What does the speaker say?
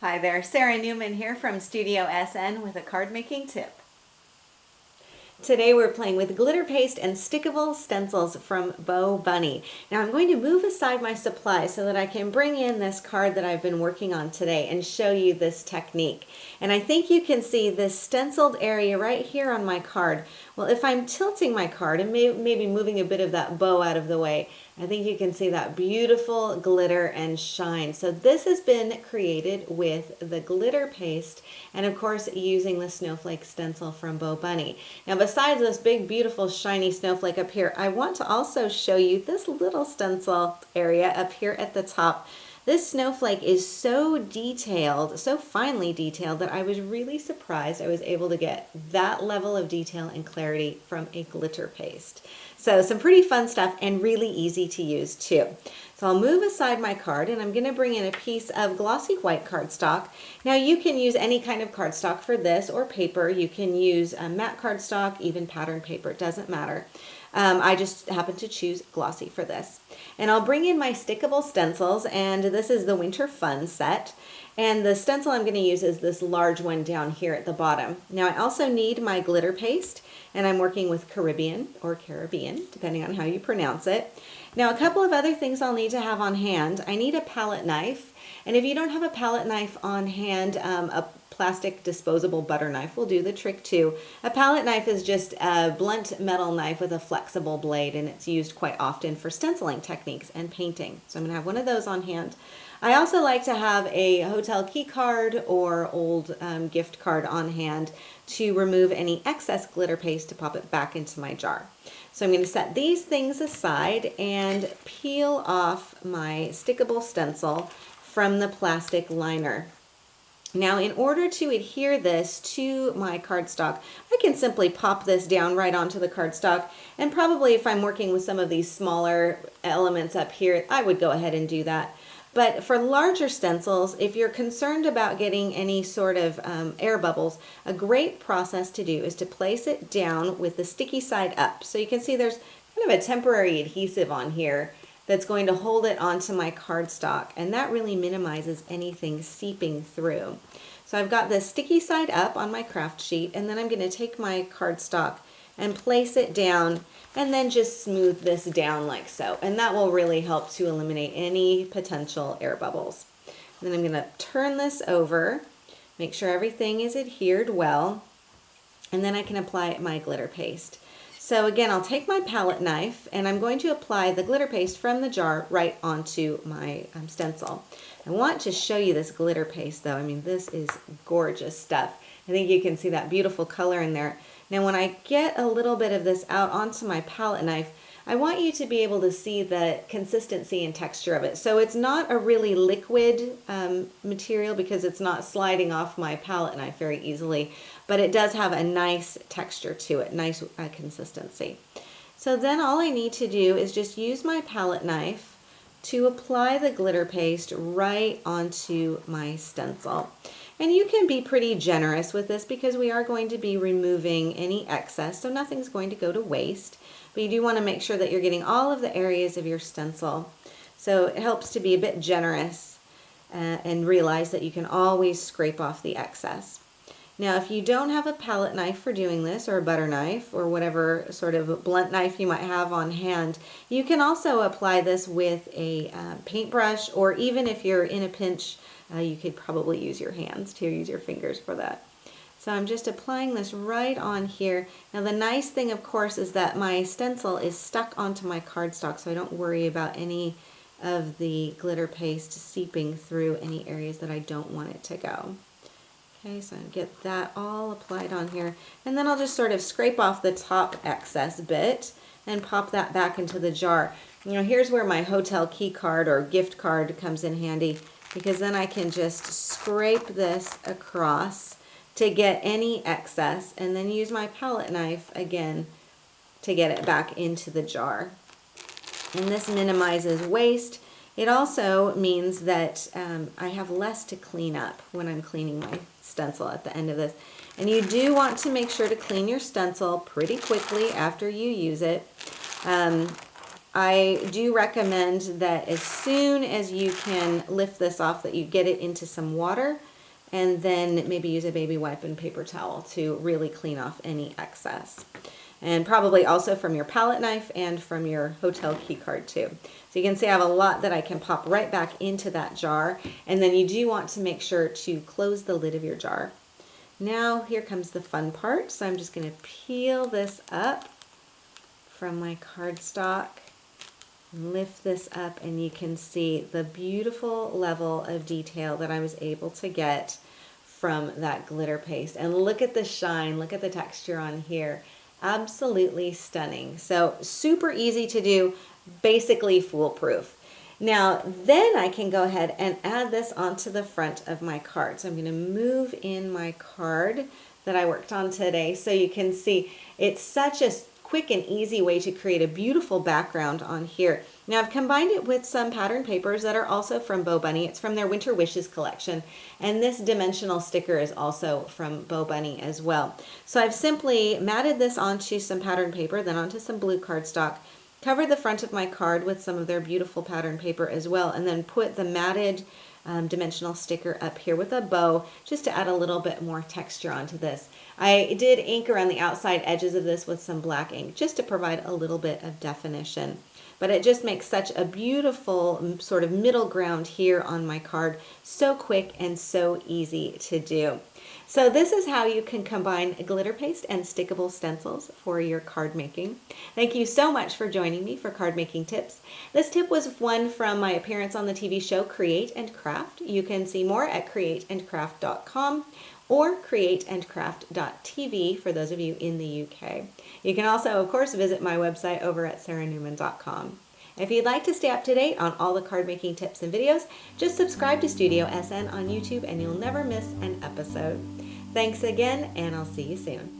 Hi there, Sara Naumann here from Studio SN with a card making tip. Today we're playing with glitter paste and stickable stencils from Beau Bunny. Now I'm going to move aside my supplies so that I can bring in this card that I've been working on today and show you this technique. And I think you can see this stenciled area right here on my card. Well, if I'm tilting my card and maybe moving a bit of that bow out of the way, I think you can see that beautiful glitter and shine. So this has been created with the glitter paste and of course using the snowflake stencil from Beau Bunny. Now besides this big beautiful shiny snowflake up here, I want to also show you this little stencil area up here at the top. This snowflake is so detailed, so finely detailed, that I was really surprised I was able to get that level of detail and clarity from a glitter paste. So some pretty fun stuff and really easy to use too. So I'll move aside my card and I'm going to bring in a piece of glossy white cardstock. Now you can use any kind of cardstock for this or paper. You can use matte cardstock, even pattern paper, it doesn't matter. I just happen to choose glossy for this. And I'll bring in my stickable stencils, and this is the Winter Fun set. And the stencil I'm going to use is this large one down here at the bottom. Now I also need my glitter paste, and I'm working with Caribbean or Caribbean, depending on how you pronounce it. Now a couple of other things I'll need to have on hand. I need a palette knife, and if you don't have a palette knife on hand, a plastic disposable butter knife will do the trick too. A palette knife is just a blunt metal knife with a flexible blade, and it's used quite often for stenciling techniques and painting. So I'm going to have one of those on hand. I also like to have a hotel key card or old gift card on hand to remove any excess glitter paste to pop it back into my jar. So I'm going to set these things aside and peel off my stickable stencil from the plastic liner. Now in order to adhere this to my cardstock, I can simply pop this down right onto the cardstock, and probably if I'm working with some of these smaller elements up here, I would go ahead and do that. But for larger stencils, if you're concerned about getting any sort of air bubbles, a great process to do is to place it down with the sticky side up. So you can see there's kind of a temporary adhesive on here that's going to hold it onto my cardstock, and that really minimizes anything seeping through. So I've got the sticky side up on my craft sheet, and then I'm going to take my cardstock and place it down and then just smooth this down like so, and that will really help to eliminate any potential air bubbles. And then I'm going to turn this over, make sure everything is adhered well, and then I can apply my glitter paste. So again, I'll take my palette knife and I'm going to apply the glitter paste from the jar right onto my stencil. I want to show you this glitter paste though. I mean, this is gorgeous stuff. I think you can see that beautiful color in there. Now when I get a little bit of this out onto my palette knife, I want you to be able to see the consistency and texture of it. So it's not a really liquid material because it's not sliding off my palette knife very easily, but it does have a nice texture to it, nice consistency. So then all I need to do is just use my palette knife to apply the glitter paste right onto my stencil. And you can be pretty generous with this because we are going to be removing any excess, so nothing's going to go to waste. But you do want to make sure that you're getting all of the areas of your stencil. So it helps to be a bit generous and realize that you can always scrape off the excess. Now if you don't have a palette knife for doing this, or a butter knife, or whatever sort of blunt knife you might have on hand, you can also apply this with a paintbrush, or even if you're in a pinch, you could probably use your hands to use your fingers for that. So I'm just applying this right on here. Now the nice thing of course is that my stencil is stuck onto my cardstock, so I don't worry about any of the glitter paste seeping through any areas that I don't want it to go. Okay, so I get that all applied on here, and then I'll just sort of scrape off the top excess bit and pop that back into the jar. You know, here's where my hotel key card or gift card comes in handy, because then I can just scrape this across to get any excess and then use my palette knife again to get it back into the jar. And this minimizes waste. It also means that I have less to clean up when I'm cleaning my stencil at the end of this. And you do want to make sure to clean your stencil pretty quickly after you use it. I do recommend that as soon as you can lift this off, that you get it into some water and then maybe use a baby wipe and paper towel to really clean off any excess. And probably also from your palette knife and from your hotel key card too. So you can see I have a lot that I can pop right back into that jar, and then you do want to make sure to close the lid of your jar. Now here comes the fun part. So I'm just going to peel this up from my cardstock, lift this up, and you can see the beautiful level of detail that I was able to get from that glitter paste. And look at the shine, look at the texture on here. Absolutely stunning. So super easy to do, basically foolproof. Now then I can go ahead and add this onto the front of my card. So I'm going to move in my card that I worked on today so you can see it's such a quick and easy way to create a beautiful background on here. Now I've combined it with some pattern papers that are also from Beau Bunny. It's from their Winter Wishes collection, and this dimensional sticker is also from Beau Bunny as well. So I've simply matted this onto some pattern paper, then onto some blue cardstock, covered the front of my card with some of their beautiful pattern paper as well, and then put the matted dimensional sticker up here with a bow just to add a little bit more texture onto this. I did ink around the outside edges of this with some black ink just to provide a little bit of definition. But it just makes such a beautiful sort of middle ground here on my card. So quick and so easy to do. So this is how you can combine glitter paste and stickable stencils for your card making. Thank you so much for joining me for card making tips. This tip was one from my appearance on the TV show Create and Craft. You can see more at createandcraft.com or createandcraft.tv for those of you in the UK. You can also, of course, visit my website over at saranaumann.com. If you'd like to stay up to date on all the card making tips and videos, just subscribe to Studio SN on YouTube and you'll never miss an episode. Thanks again, and I'll see you soon.